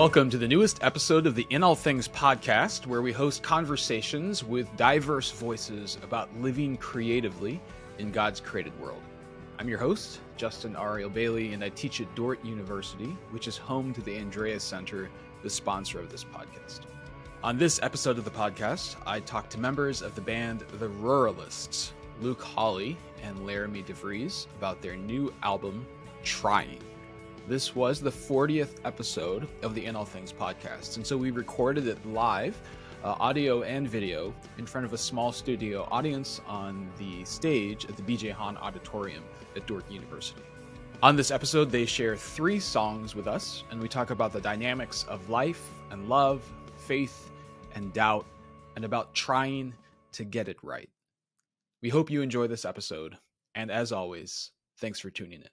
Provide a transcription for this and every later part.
Welcome to the newest episode of the In All Things podcast, where we host conversations with diverse voices about living creatively in God's created world. I'm your host, Justin Ariel Bailey, and I teach at Dordt University, which is home to the Andreas Center, the sponsor of this podcast. On this episode of the podcast, I talk to members of the band The Ruralists, Luke Hawley and Laramie DeVries, about their new album, Trying. This was the 40th episode of the In All Things podcast, and so we recorded it live, audio and video, in front of a small studio audience on the stage at the B.J. Hahn Auditorium at Dordt University. On this episode, they share 3 songs with us, and we talk about the dynamics of life and love, faith and doubt, and about trying to get it right. We hope you enjoy this episode, and as always, thanks for tuning in.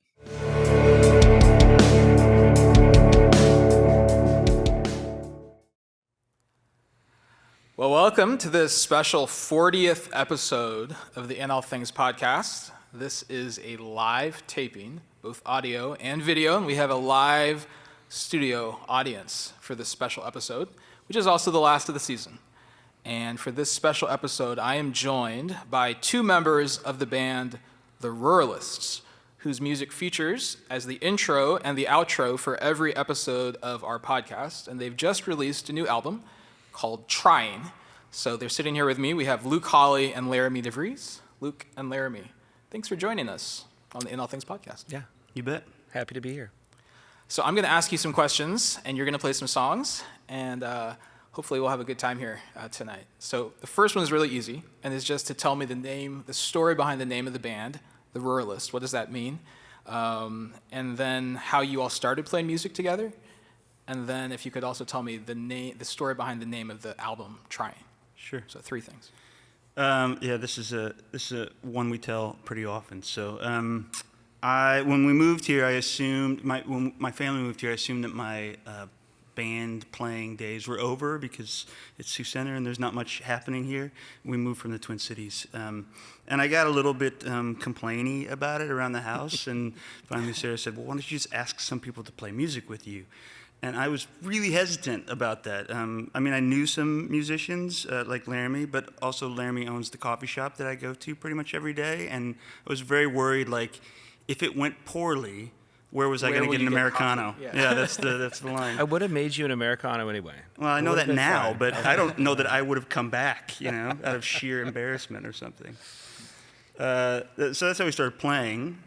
Well, welcome to this special 40th episode of the In All Things podcast. This is a live taping, both audio and video, and we have a live studio audience for this special episode, which is also the last of the season. And for this special episode, I am joined by 2 members of the band The Ruralists, whose music features as the intro and the outro for every episode of our podcast. And they've just released a new album called Trying. So they're sitting here with me. We have Luke Hawley and Laramie DeVries. Luke and Laramie, thanks for joining us on the In All Things podcast. Yeah, you bet. Happy to be here. So I'm going to ask you some questions, and you're going to play some songs, and hopefully we'll have a good time here tonight. So the first one is really easy, and is just to tell me the story behind the name of the band, The Ruralist. What does that mean? And then how you all started playing music together. And then if you could also tell me the story behind the name of the album, Trying. Sure. So 3 things. This is a one we tell pretty often. So when we moved here, I assumed when my family moved here, I assumed that my band playing days were over because it's Sioux Center and there's not much happening here. We moved from the Twin Cities. And I got a little bit complainy about it around the house, and finally Sarah said, well, why don't you just ask some people to play music with you? And I was really hesitant about that. I knew some musicians like Laramie, but also Laramie owns the coffee shop that I go to pretty much every day, and I was very worried, like, if it went poorly, where was I going to get an Americano? Yeah, that's the line. I would have made you an Americano anyway. Well, I know that now, fine. But I don't know that I would have come back, out of sheer embarrassment or something. So that's how we started playing.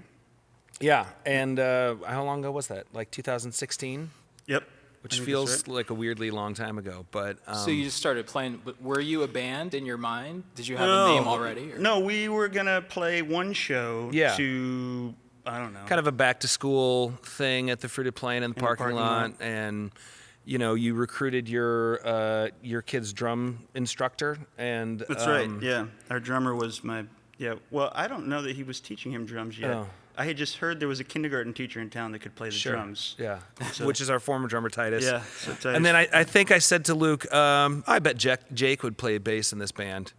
Yeah, and how long ago was that? Like 2016? Yep. Which feels like a weirdly long time ago, but... So you just started playing, but were you a band in your mind? Did you have a name already? Or? No, we were going to play one show to... I don't know. Kind of a back-to-school thing at the Fruited Plain in the parking lot, and you recruited your kid's drum instructor, and that's right. Yeah, our drummer was my Well, I don't know that he was teaching him drums yet. Oh. I had just heard there was a kindergarten teacher in town that could play the drums. Yeah, so, which is our former drummer Titus. Yeah, so Titus. And then I think I said to Luke, I bet Jake would play bass in this band.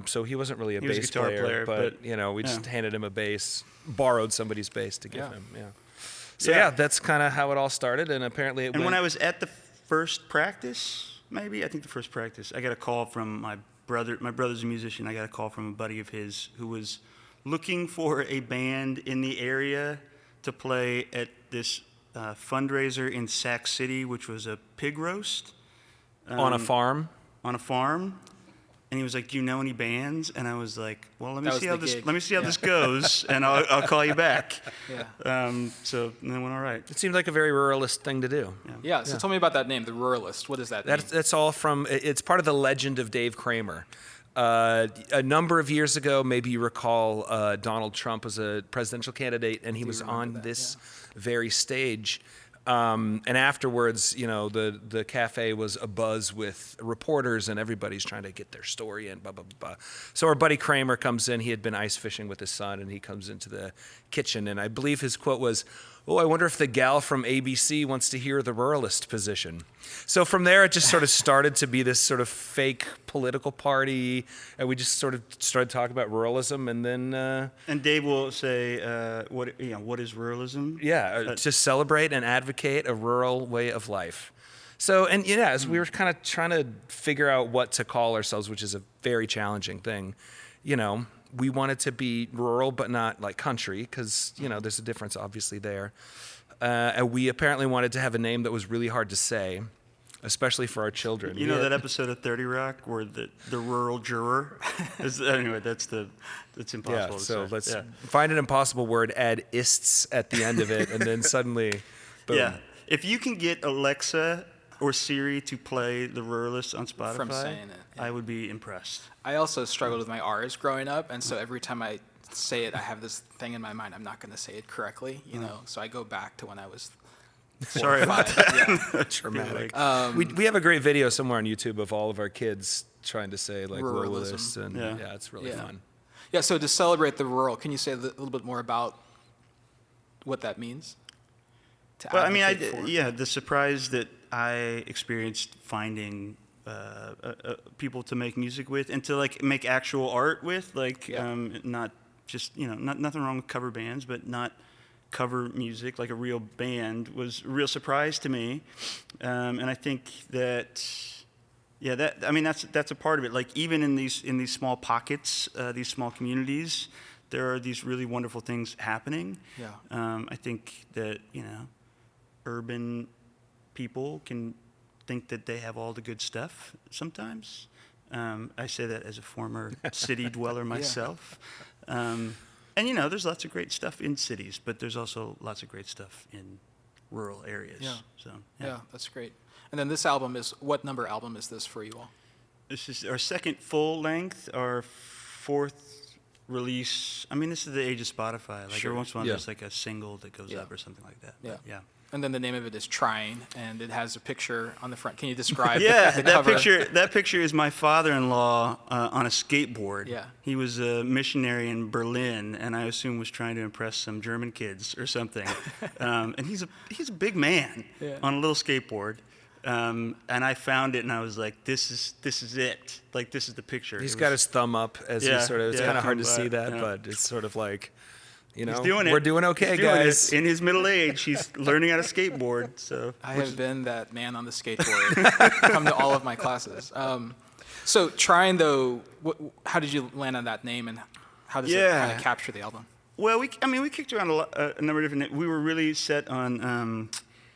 So he wasn't really a bass player, but we just handed him a bass, borrowed somebody's bass to give him. Yeah. So that's kind of how it all started, and apparently it went. And when I was at the first practice, I got a call from my brother. My brother's a musician. I got a call from a buddy of his who was looking for a band in the area to play at this fundraiser in Sac City, which was a pig roast. On a farm? On a farm. And he was like, do you know any bands? And I was like, well, let me see how this goes, and I'll call you back. Yeah. So and it went all right. It seemed like a very ruralist thing to do. Yeah. So tell me about that name, The Ruralist. What does that mean? That's all from, it's part of the legend of Dave Kramer. A number of years ago, maybe you recall, Donald Trump was a presidential candidate, and he was on this very stage. And afterwards, the cafe was abuzz with reporters, and everybody's trying to get their story in, blah, blah, blah. So our buddy Kramer comes in. He had been ice fishing with his son, and he comes into the kitchen, and I believe his quote was, oh, I wonder if the gal from ABC wants to hear the ruralist position. So from there, it just sort of started to be this sort of fake political party, and we just sort of started talking about ruralism, and then... and Dave will say, what is ruralism? Yeah, to celebrate and advocate a rural way of life. So, and yeah, as we were kind of trying to figure out what to call ourselves, which is a very challenging thing, you know, we wanted to be rural, but not like country, because, you know, there's a difference obviously there. And we apparently wanted to have a name that was really hard to say, especially for our children. You know that episode of 30 Rock where the rural juror is, anyway, that's impossible Yeah, to so say. let's find an impossible word, add ists at the end of it, and then suddenly, boom. Yeah. If you can get Alexa or Siri to play the Ruralists on Spotify, From saying it, yeah. I would be impressed. I also struggled with my R's growing up, and so every time I say it, I have this thing in my mind. I'm not going to say it correctly, you know. So I go back to when I was 4 Sorry or 5. about that. Yeah. Dramatic. We have a great video somewhere on YouTube of all of our kids trying to say like Ruralism. ruralists, and Yeah. it's really fun. Yeah. So to celebrate the rural, can you say a little bit more about what that means? Well, I mean, advocate for? the surprise that I experienced finding people to make music with and to like make actual art with, like not just, you know, nothing wrong with cover bands, but not cover music like a real band was a real surprise to me. And I think that, that's a part of it. Like even in these small pockets, these small communities, there are these really wonderful things happening. Yeah. I think that, you know, urban people can think that they have all the good stuff sometimes. I say that as a former city dweller myself. And, you know, there's lots of great stuff in cities, but there's also lots of great stuff in rural areas. Yeah. So, Yeah, that's great. And then this album is, what number album is this for you all? This is our second full length, our fourth release. I mean, this is the age of Spotify. Like Sure. every once in a while, Yeah. there's like a single that goes Yeah. up or something like that. Yeah. But, yeah. And then the name of it is Trying, and it has a picture on the front. Can you describe Yeah, the that cover? picture is my father-in-law on a skateboard. Yeah. He was a missionary in Berlin, and I assume was trying to impress some German kids or something. And he's a big man on a little skateboard. And I found it, and I was like, "This is it. Like, this is the picture." He's got his thumb up as he sort of. It's kind of hard to see that, but it's sort of like, you know, we're doing okay, guys. In his middle age, he's learning how to skateboard. So I have been that man on the skateboard. Come to all of my classes. So Trying, though, how did you land on that name, and how does it kind of capture the album? Well, we kicked around a number of different. We were really set on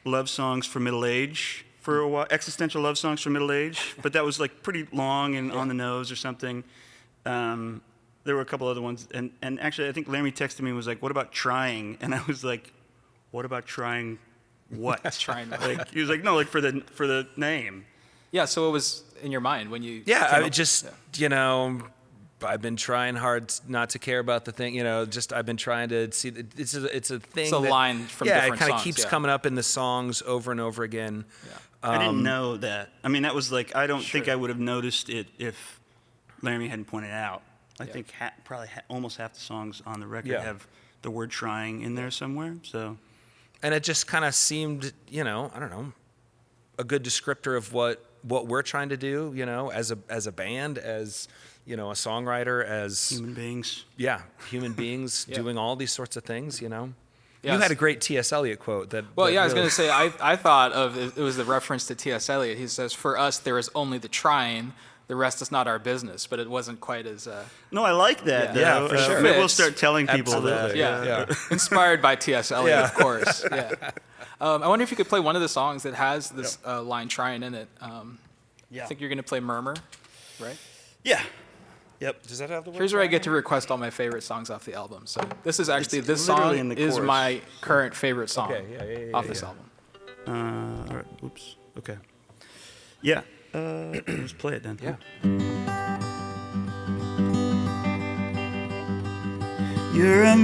love songs for middle age for a while, existential love songs for middle age, but that was like pretty long and on the nose or something. There were a couple other ones, and actually I think Laramie texted me and was like, "What about Trying?" And I was like, "What about trying what?" Trying. Like he was like, "No, like for the name." Yeah. So it was in your mind when you. Yeah, came I up- just, you know, I've been trying hard not to care about the thing, you know, just I've been trying to see, it's a thing. It's a line from yeah, different it kind of songs, keeps yeah. coming up in the songs over and over again. Yeah. I didn't know that. I mean, that was like, I don't think Sure. I would have noticed it if Laramie hadn't pointed it out. I Yeah. think probably almost half the songs on the record Yeah. have the word trying in there somewhere. So, And it just kind of seemed, you know, I don't know, a good descriptor of what we're trying to do, you know, as a band, as, you know, a songwriter, as human beings. human beings Yeah. doing all these sorts of things, you know. Yes. You had a great T.S. Eliot quote that. Well, that yeah, I was really- going to say, I thought of it was the reference to T.S. Eliot. He says, "For us, there is only the trying. The rest is not our business." But it wasn't quite as. No, I like that. Yeah. though. Yeah, for sure. Maybe we'll Fits. start telling people Absolutely. that. Yeah. Inspired by T.S. Eliot, Yeah. of course. Yeah. I wonder if you could play one of the songs that has this line "trying" in it. Yeah. I think you're going to play "Murmur," right? Yeah. Yep. Does that have the word? Here's where I get to request all my favorite songs off the album. So this is actually It's this literally song in the is chorus. my current favorite song Okay, yeah, off this album. All right. Oops. Okay. Yeah. Let's play it then. Yeah. You're a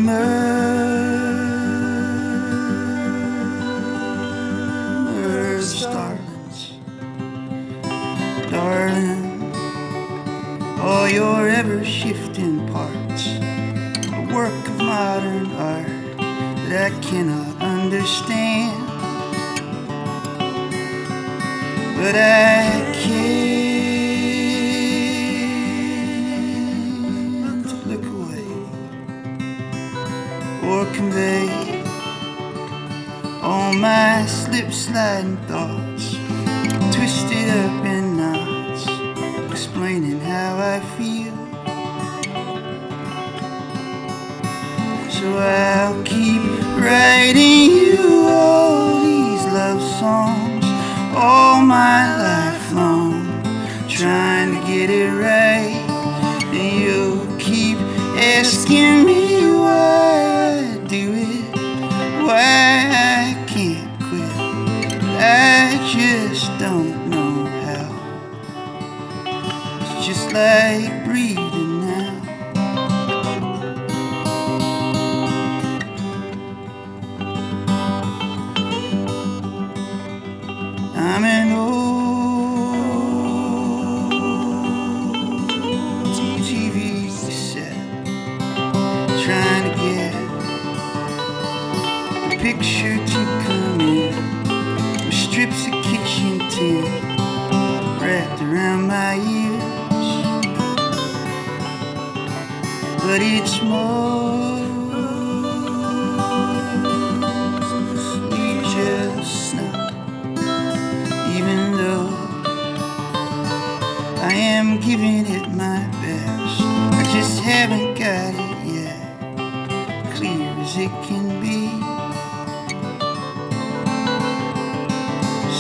murderer's darlings, darling. All your ever-shifting parts, a work of modern art that I cannot understand. But I can't look away or convey all my slip-sliding thoughts tied up in knots, explaining how I feel. So I'll keep writing you all these love songs all my life long, trying to get it right. And you'll keep asking me why I do it, why I can't quit. I just don't know how. It's just like breathing now. I'm an old TV set, trying to get the picture to come in, with strips of kitchen tin wrapped around my ears. But it's mostly just snow. Even though I am giving it my best, I just haven't got it yet, clear as it can be.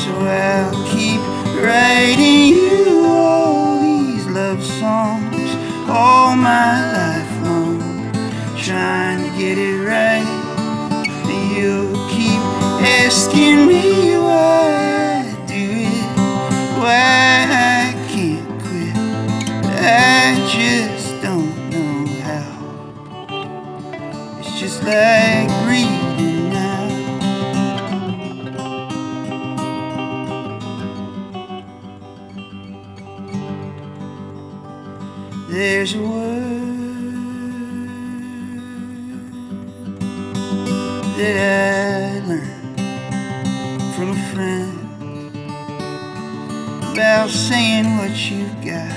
So I'll keep writing you all these love songs all my life long, trying to get it right. And you'll keep asking me why I can't quit. I just don't know how. It's just like breathing now. There's a word that I learned from a friend about saying what you've got,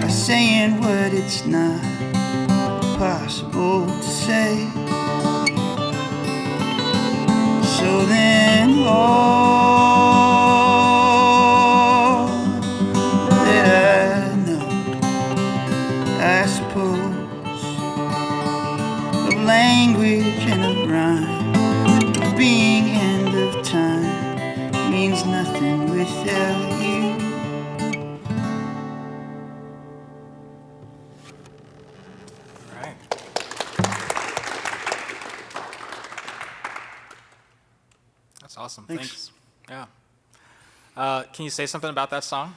by saying what it's not possible to say. So then all that I know, I suppose, of language and of rhyme, of being and of time, means nothing without you. That's awesome. Thanks. Yeah. Can you say something about that song?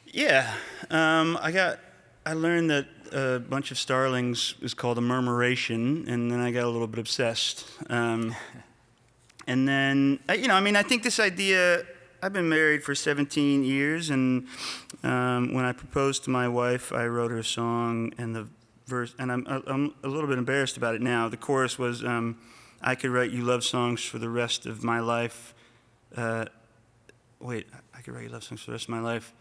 Yeah, I learned that a bunch of starlings is called a murmuration, and then I got a little bit obsessed. And then, I think this idea, I've been married for 17 years, and when I proposed to my wife, I wrote her a song, and the verse, and I'm a little bit embarrassed about it now. The chorus was, I could write you love songs for the rest of my life. I could write you love songs for the rest of my life.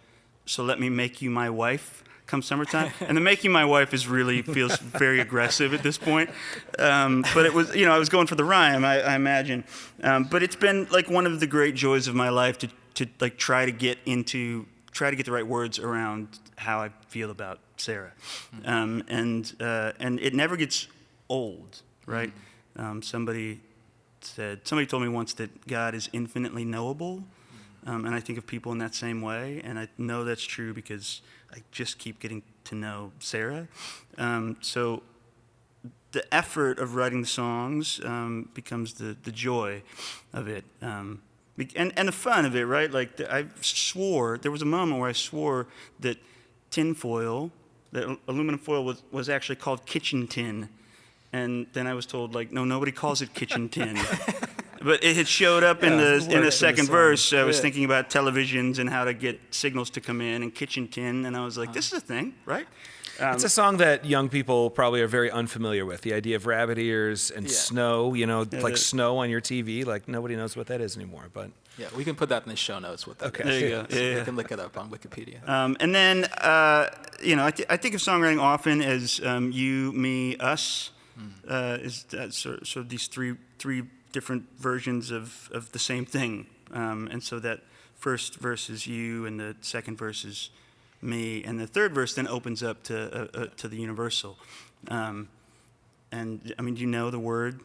So let me make you my wife come summertime. And the making my wife feels very aggressive at this point. But it was, I was going for the rhyme, I imagine. But it's been like one of the great joys of my life to like try to get the right words around how I feel about Sarah. And it never gets old, right? Somebody told me once that God is infinitely knowable, and I think of people in that same way, and I know that's true because I just keep getting to know Sarah. So the effort of writing the songs becomes the joy of it, and the fun of it, right? Like there was a moment where I swore that tinfoil, that aluminum foil was actually called kitchen tin. And then I was told, like, no, nobody calls it kitchen tin. But it had showed up in the second verse. I was thinking about televisions and how to get signals to come in, and kitchen tin, and I was like, this is a thing, right? It's a song that young people probably are very unfamiliar with. The idea of rabbit ears and snow, like snow on your TV, like nobody knows what that is anymore. But yeah, we can put that in the show notes. What that okay, is. There you go. So you can look it up on Wikipedia. And then, I think of songwriting often as you, me, us. Is sort of these three different versions of the same thing, and so that first verse is you, and the second verse is me, and the third verse then opens up to the universal. And I mean, do you know the word?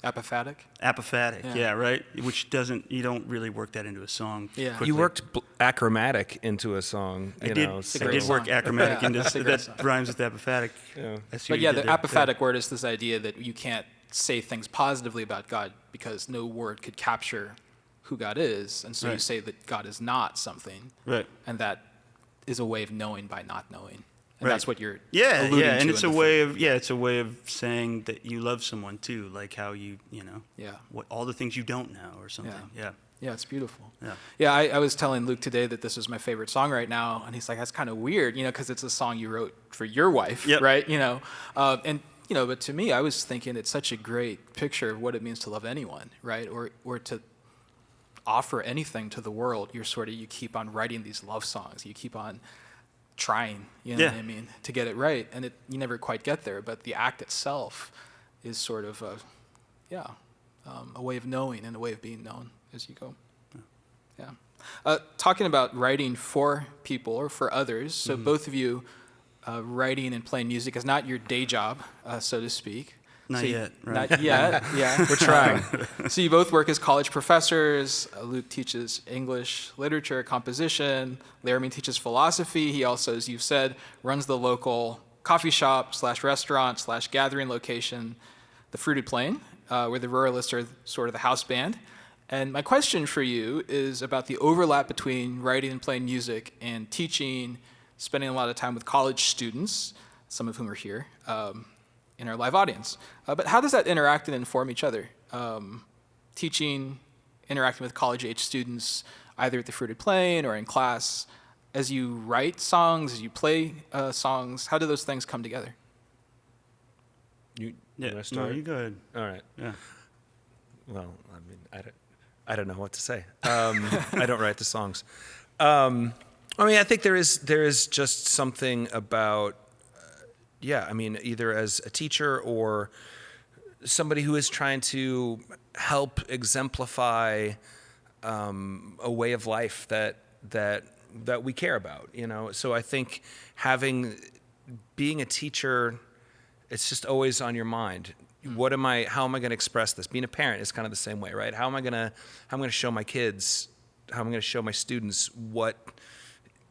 Apophatic? Apophatic, yeah, right? Which you don't really work that into a song. Yeah. quickly. You worked achromatic into a song. I did work achromatic into that rhymes with apophatic. Yeah. But yeah, the apophatic word is this idea that you can't say things positively about God because no word could capture who God is, and so you say that God is not something, Right. and that is a way of knowing by not knowing, and Right. that's what you're Yeah, alluding to. and it's in a the way of it's a way of saying that you love someone too, like how you know what all the things you don't know or something. Yeah, it's beautiful. Yeah. I was telling Luke today that this is my favorite song right now, and he's like, that's kind of weird, because it's a song you wrote for your wife, right? But to me, I was thinking it's such a great picture of what it means to love anyone, right? Or to offer anything to the world. You keep on writing these love songs. You keep on trying, what I mean, to get it right, and you never quite get there. But the act itself is sort of a way of knowing and a way of being known as you go. Yeah. Talking about writing for people or for others. So both of you, writing and playing music is not your day job, so to speak. Not yet, right? Not yet, yeah. We're trying. So you both work as college professors. Luke teaches English literature, composition. Laramie teaches philosophy. He also, as you've said, runs the local coffee shop / restaurant / gathering location, the Fruited Plain, where the Ruralists are sort of the house band. And my question for you is about the overlap between writing and playing music and teaching, spending a lot of time with college students, some of whom are here, in our live audience. But how does that interact and inform each other? Teaching, interacting with college-age students, either at the Fruited Plain or in class, as you write songs, as you play songs, how do those things come together? You Yeah. wanna No, start? you go ahead. All right. Yeah. Well, I mean, I don't know what to say. I don't write the songs. I think there is just something about, either as a teacher or somebody who is trying to help exemplify a way of life that we care about. So I think being a teacher, it's just always on your mind. How am I going to express this? Being a parent is kind of the same way, right? How am I going to show my kids, how am I going to show my students what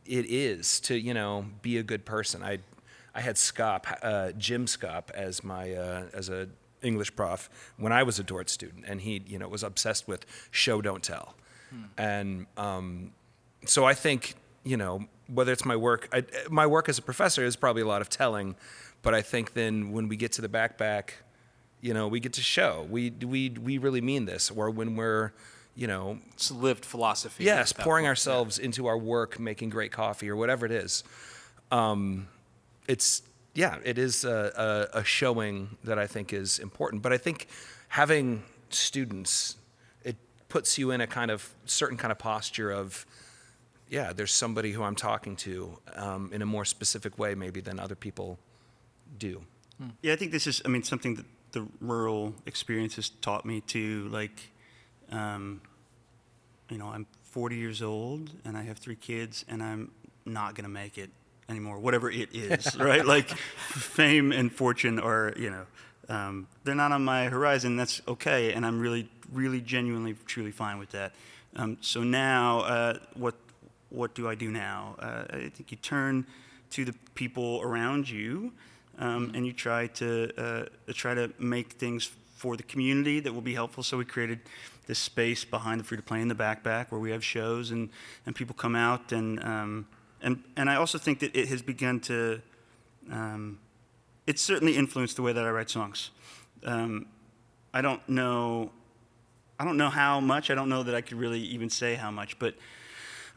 it is to, be a good person? I had Jim Scop as my as a English prof when I was a Dordt student, and he was obsessed with show don't tell, and so I think whether it's my work as a professor is probably a lot of telling, but I think then when we get to the back, we get to show we really mean this, or when we're It's lived philosophy. yes, pouring ourselves into our work, making great coffee or whatever it is. It is a showing that I think is important. But I think having students, it puts you in a certain kind of posture of, there's somebody who I'm talking to in a more specific way maybe than other people do. Yeah, I think this is, something that the rural experience has taught me too. Like, I'm 40 years old and I have 3 kids, and I'm not going to make it anymore, whatever it is, right? Like, fame and fortune are, they're not on my horizon. That's okay, and I'm really, really genuinely, truly fine with that. So now, what do I do now? I think you turn to the people around you, and you try to make things for the community that will be helpful. So we created this space behind the Fruited Plain in the back where we have shows and people come out, and I also think that it has begun to it's certainly influenced the way that I write songs. I don't know how much. I don't know that I could really even say how much, but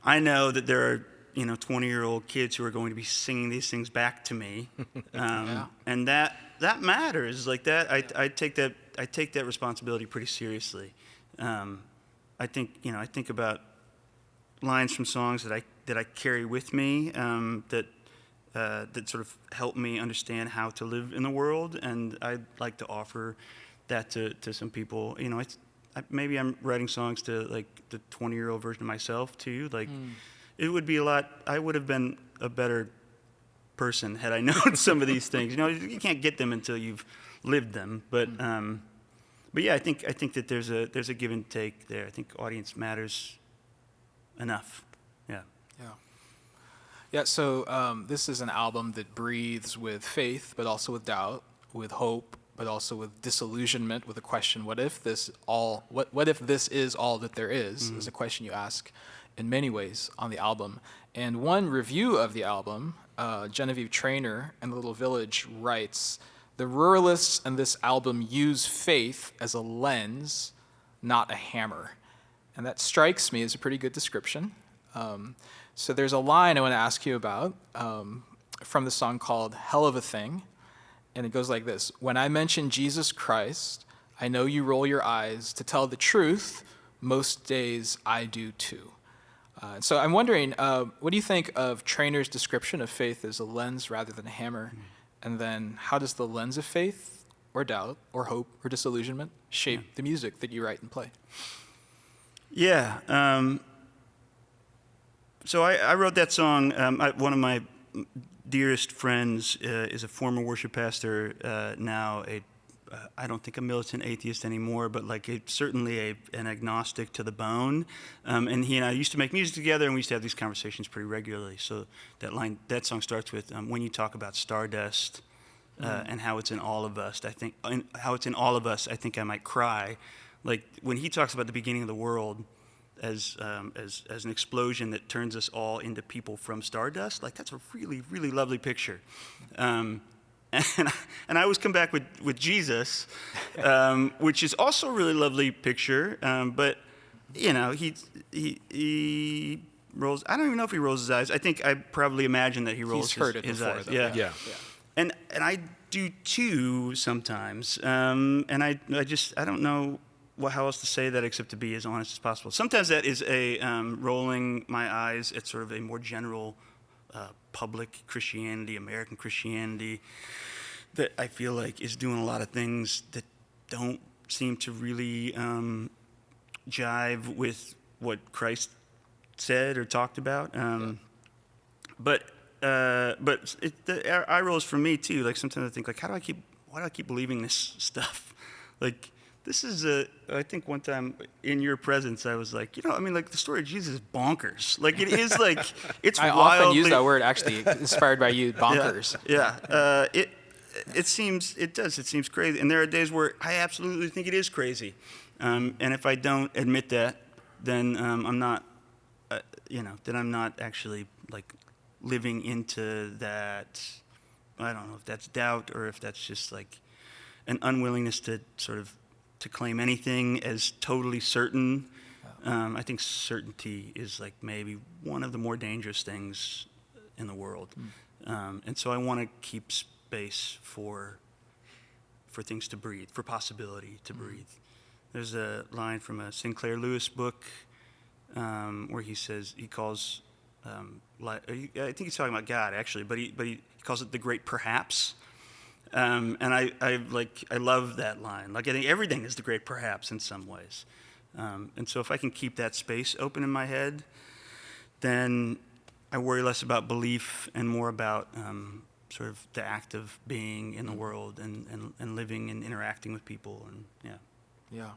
I know that there are 20-year-old kids who are going to be singing these things back to me, and that matters. Like that, I take that responsibility pretty seriously. I think about lines from songs that I carry with me, that sort of help me understand how to live in the world, and I'd like to offer that to some people. maybe I'm writing songs to like the 20-year-old version of myself too. Like, it would be a lot. I would have been a better person had I known some of these things. You know, you can't get them until you've lived them. But yeah, I think that there's a give and take there. I think audience matters enough. Yeah. Yeah. Yeah, so this is an album that breathes with faith, but also with doubt, with hope, but also with disillusionment, with a question, what if this is all that there is a question you ask in many ways on the album. And one review of the album, Genevieve Traynor and The Little Village writes, "The Ruralists and this album use faith as a lens, not a hammer." And that strikes me as a pretty good description. So there's a line I want to ask you about from the song called Hell of a Thing. And it goes like this: "When I mention Jesus Christ, I know you roll your eyes. To tell the truth, most days I do too." So I'm wondering, what do you think of Traynor's description of faith as a lens rather than a hammer? And then how does the lens of faith or doubt or hope or disillusionment shape the music that you write and play? Yeah. So I wrote that song. One of my dearest friends is a former worship pastor, now I don't think a militant atheist anymore, but like certainly an agnostic to the bone. And he and I used to make music together, and we used to have these conversations pretty regularly. So that song starts with, "When you talk about stardust and how it's in all of us, I think I might cry." Like when he talks about the beginning of the world as an explosion that turns us all into people from stardust, like that's a really, really lovely picture. And I always come back with Jesus, which is also a really lovely picture. But you know, he rolls. I don't even know if he rolls his eyes. I think I probably imagine that he rolls his eyes. Though. Yeah. And I do too sometimes. And I don't know how else to say that except to be as honest as possible. Sometimes that is a rolling my eyes at sort of a more general public Christianity, American Christianity, that I feel like is doing a lot of things that don't seem to really jive with what Christ said or talked about. But the eye rolls for me too. Like sometimes I think like, why do I keep believing this stuff? Like, this is I think one time in your presence, I was like, like the story of Jesus is bonkers. Like it is like, it's I wildly... often use that word, actually, inspired by you, bonkers. Yeah. It seems crazy. And there are days where I absolutely think it is crazy. And if I don't admit that, then I'm not, then I'm not actually like living into that. I don't know if that's doubt or if that's just like an unwillingness to sort of to claim anything as totally certain. I think certainty is like maybe one of the more dangerous things in the world. And so I want to keep space for things to breathe, for possibility to breathe. There's a line from a Sinclair Lewis book where he calls, I think he's talking about God actually, but he calls it the great perhaps. And I love that line. Like I think everything is the great perhaps in some ways. And so if I can keep that space open in my head, then I worry less about belief and more about sort of the act of being in the world and living and interacting with people. And Yeah.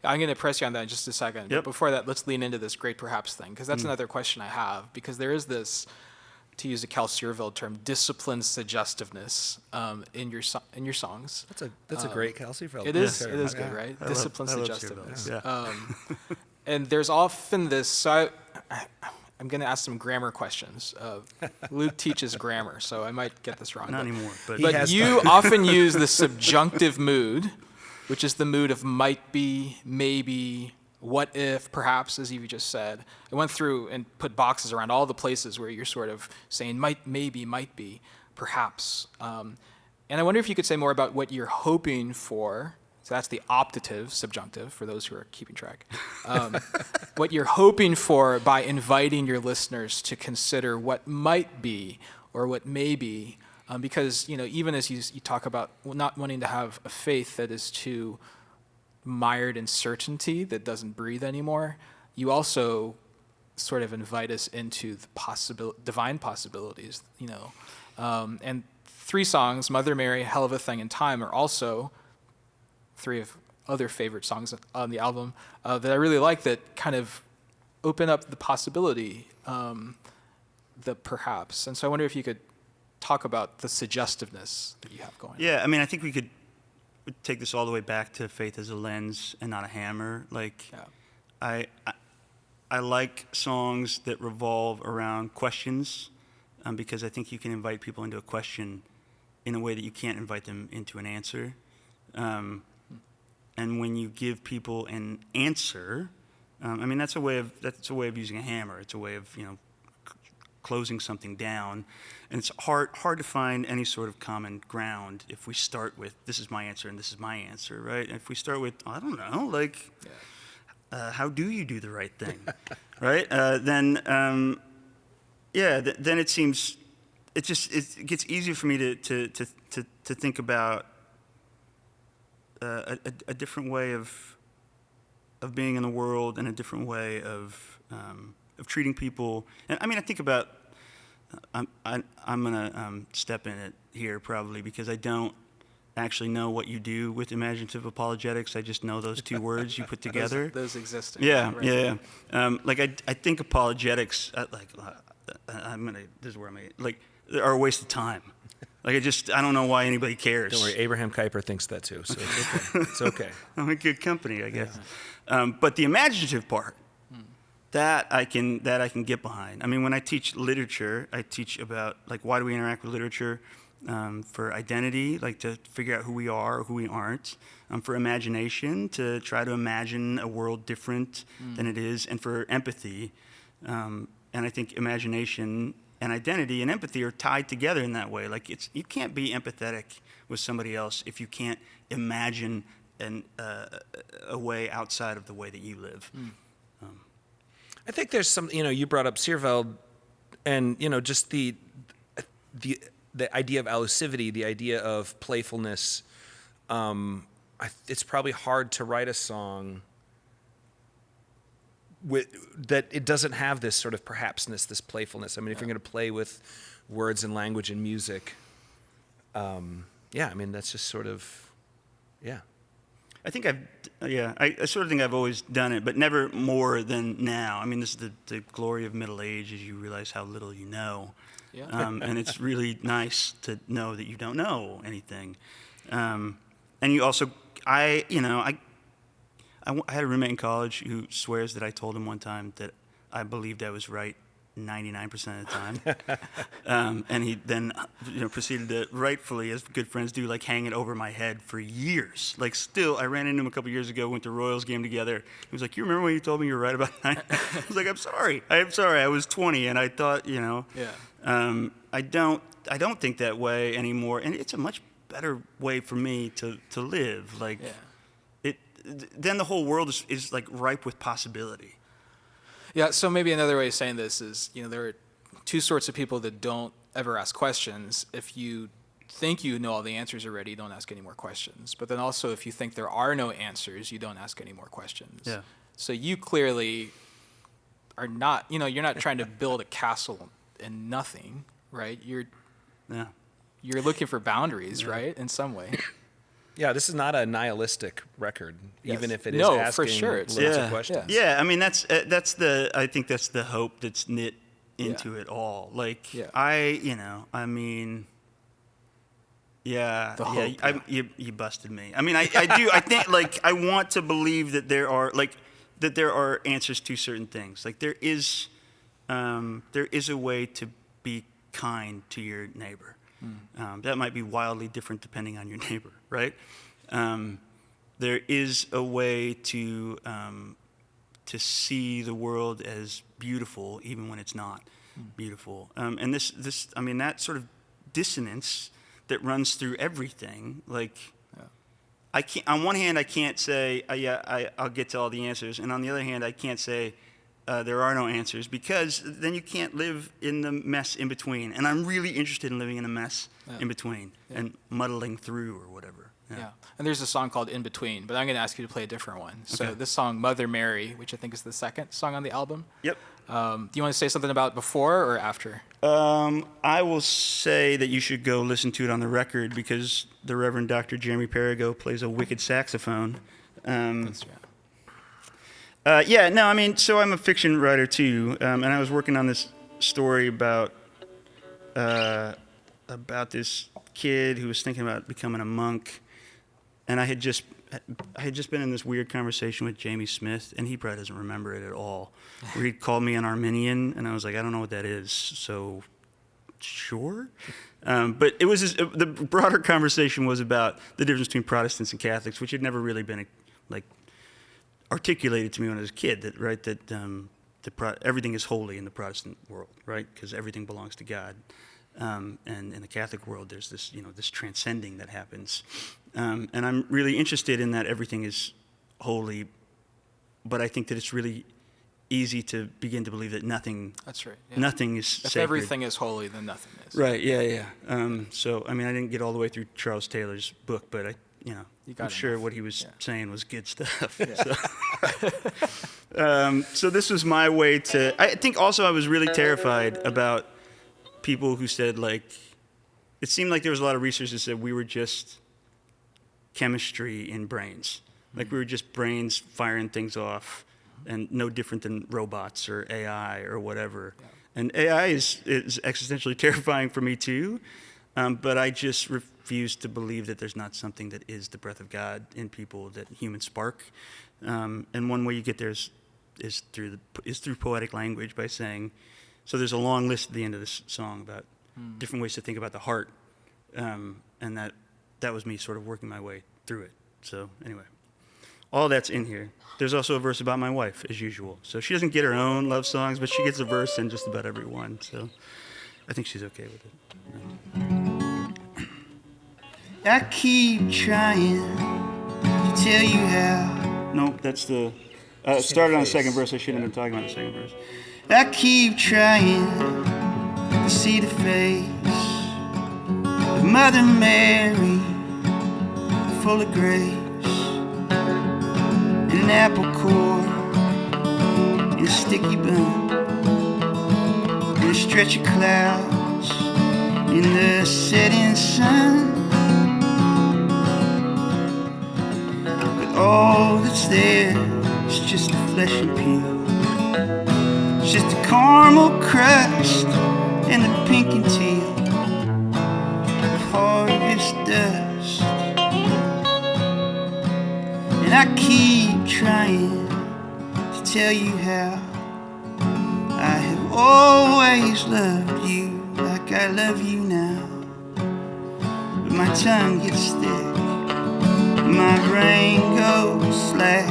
I'm going to press you on that in just a second. Yep. But before that, let's lean into this great perhaps thing, because that's another question I have. Because there is this, to use a Cal Searville term, disciplined suggestiveness in your songs. That's a great Cal Searville. It is good, right? I Disciplined love suggestiveness. Yeah. And there's often this. So I'm going to ask some grammar questions. Luke teaches grammar, so I might get this wrong. Not anymore, but you often use the subjunctive mood, which is the mood of might be, maybe, what if, perhaps, as you just said. I went through and put boxes around all the places where you're sort of saying might, maybe, might be, perhaps. And I wonder if you could say more about what you're hoping for. So that's the optative, subjunctive, for those who are keeping track. What you're hoping for by inviting your listeners to consider what might be or what may be. Because, even as you talk about not wanting to have a faith that is too mired in certainty that doesn't breathe anymore, you also sort of invite us into the divine possibilities, you know. And 3 songs, Mother Mary, Hell of a Thing, and Time, are also 3 of other favorite songs on the album that I really like, that kind of open up the possibility, the perhaps. And so I wonder if you could talk about the suggestiveness that you have going on. Yeah, I mean, I think we could take this all the way back to faith as a lens and not a hammer. Like, Yeah. I like songs that revolve around questions, because I think you can invite people into a question in a way that you can't invite them into an answer. And when you give people an answer, I mean, that's a way of using a hammer. It's a way of, you know, closing something down, and it's hard to find any sort of common ground if we start with this is my answer and this is my answer, right? And if we start with I don't know, like, how do you do the right thing, right? Then it seems it gets easier for me to think about a different way of being in the world, and a different way of treating people. And I mean, I think about, I'm gonna step in it here probably, because I don't actually know what you do with imaginative apologetics. I just know those 2 words you put together. Those existing. Yeah, right? yeah. Like I think apologetics, this is where I'm at, like, are a waste of time. Like, I don't know why anybody cares. Don't worry, Abraham Kuyper thinks that too, so it's okay. It's okay. I'm in good company, I guess. But the imaginative part, that I can get behind. I mean, when I teach literature, I teach about, like, why do we interact with literature? For identity, like to figure out who we are or who we aren't. For imagination, to try to imagine a world different than it is. And for empathy, and I think imagination and identity and empathy are tied together in that way. Like, you can't be empathetic with somebody else if you can't imagine a way outside of the way that you live. I think there's some, you know, you brought up Seerveld, and, you know, just the idea of allusivity, the idea of playfulness. It's probably hard to write a song that it doesn't have this sort of perhapsness, this playfulness. I mean, if you're going to play with words and language and music, I mean, that's just sort of, I think I sort of think I've always done it, but never more than now. I mean, this is the glory of middle age, is you realize how little you know. Yeah. And it's really nice to know that you don't know anything. And you also, I had a roommate in college who swears that I told him one time that I believed I was right 99% of the time. And he then proceeded to, rightfully, as good friends do, like, hang it over my head for years. Like, still, I ran into him a couple years ago, went to Royals game together. He was like, "You remember when you told me you were right about 9?" I was like, I'm sorry. I was 20, and I thought, I don't think that way anymore. And it's a much better way for me to live. Like, then the whole world is like ripe with possibility. Yeah, so maybe another way of saying this is, there are 2 sorts of people that don't ever ask questions. If you think you know all the answers already, you don't ask any more questions. But then also, if you think there are no answers, you don't ask any more questions. Yeah. So you clearly are not, you're not trying to build a castle in nothing, right? You're looking for boundaries, right, in some way. Yeah, this is not a nihilistic record, even if it is no, asking for sure. lots of questions. Yeah, I mean, I think that's the hope that's knit into it all. Like, The hope, you busted me. I mean, I do. I think, like, I want to believe that there are answers to certain things. Like, there is a way to be kind to your neighbor. That might be wildly different depending on your neighbor, right? There is a way to see the world as beautiful even when it's not beautiful. And that sort of dissonance that runs through everything. Like, I can't. On one hand, I can't say, I'll get to all the answers, and on the other hand, I can't say there are no answers, because then you can't live in the mess in between. And I'm really interested in living in a mess in between and muddling through or whatever. Yeah. And there's a song called In Between, but I'm going to ask you to play a different one. So Okay. this song, Mother Mary, which I think is the second song on the album. Yep. Do you want to say something about before or after? I will say that you should go listen to it on the record because the Reverend Dr. Jeremy Perigo plays a wicked saxophone. That's, So I'm a fiction writer too, and I was working on this story about this kid who was thinking about becoming a monk, and I had just been in this weird conversation with Jamie Smith, and he probably doesn't remember it at all, where he called me an Arminian, and I was like, I don't know what that is, so sure. But it was the broader conversation was about the difference between Protestants and Catholics, which had never really been articulated to me when I was a kid. That everything is holy in the Protestant world, right? Because everything belongs to God. And in the Catholic world, there's this transcending that happens. And I'm really interested in that everything is holy, but I think that it's really easy to begin to believe that nothing. That's right. Yeah. Nothing is If sacred. everything is holy, then nothing is. Right. Yeah. So I didn't get all the way through Charles Taylor's book, but You I'm got sure enough. what he was saying was good stuff. Yeah. So this was my way to. I think also I was really terrified about people who said it seemed like there was a lot of research that said we were just chemistry in brains, we were just brains firing things off, and no different than robots or AI or whatever. Yeah. And AI is existentially terrifying for me too, but I just refuse to believe that there's not something that is the breath of God in people, that human spark. And one way you get there is through poetic language by saying. So there's a long list at the end of this song about different ways to think about the heart, and that was me sort of working my way through it. So anyway, all that's in here. There's also a verse about my wife, as usual. So she doesn't get her own love songs, but she gets a verse in just about every one. So I think she's okay with it. I keep trying to tell you how. Nope, that's the. Started on the second verse. I shouldn't have been talking about the second verse. I keep trying to see the face of Mother Mary, full of grace, and an apple core, and a sticky bun, and a stretch of clouds in the setting sun. But all that's there is just a flesh and peel. It's just a caramel crust and the pink and teal of harvest dust. And I keep trying to tell you how I have always loved you like I love you now. But my tongue gets thick, my brain goes slack,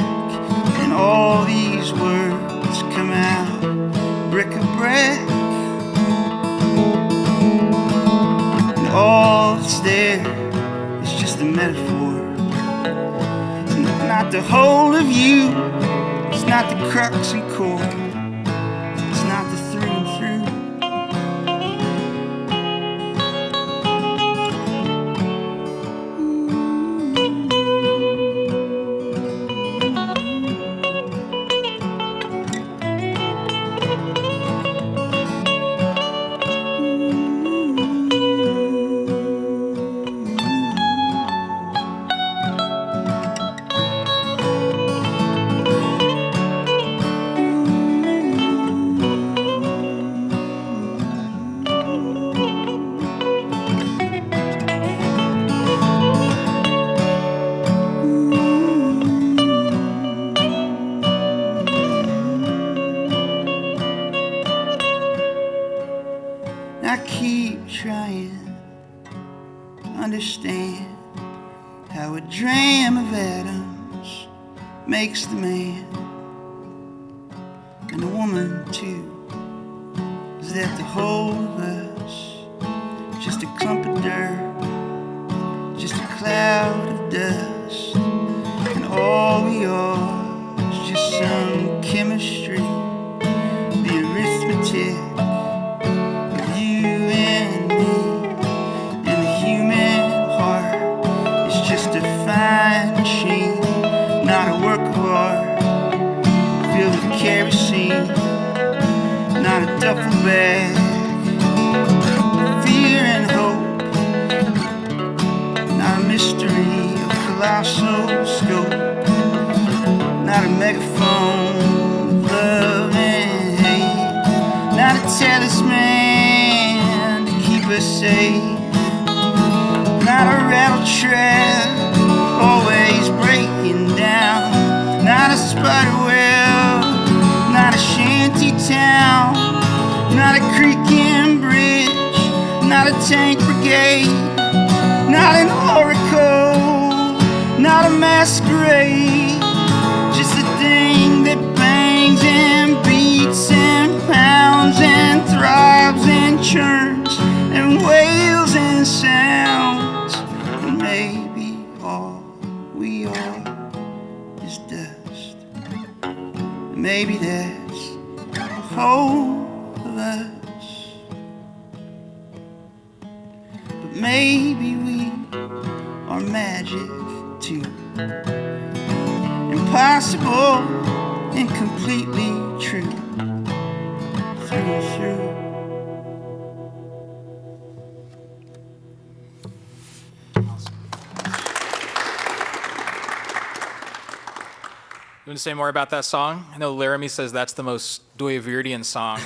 and all these words come out bric-a-brac, and all that's there is just a metaphor. It's not the whole of you, it's not the crux and core, it's not the through and through. I keep trying to understand how a dram of atoms makes the man, and the woman too. Is that the whole of us just a clump of dirt, just a cloud of dust, and all we are is just some chemistry, the arithmetic of you and me, and the human heart is just a not a work of art, filled with kerosene, not a duffel bag, fear and hope, not a mystery of colossal scope, not a megaphone of love and hate, not a talisman to keep us safe, not a rattle trap always breaking down, not a spider web, not a shanty town, not a creaking bridge, not a tank brigade, not an oracle, not a masquerade, just a thing that bangs and beats and pounds and throbs and churns and wails and sounds, and maybe all we are is dust. Maybe that's the whole of us, but maybe we are magic too, impossible and completely true, through and through. You want to say more about that song? I know Laramie says that's the most Dooyeweerdian song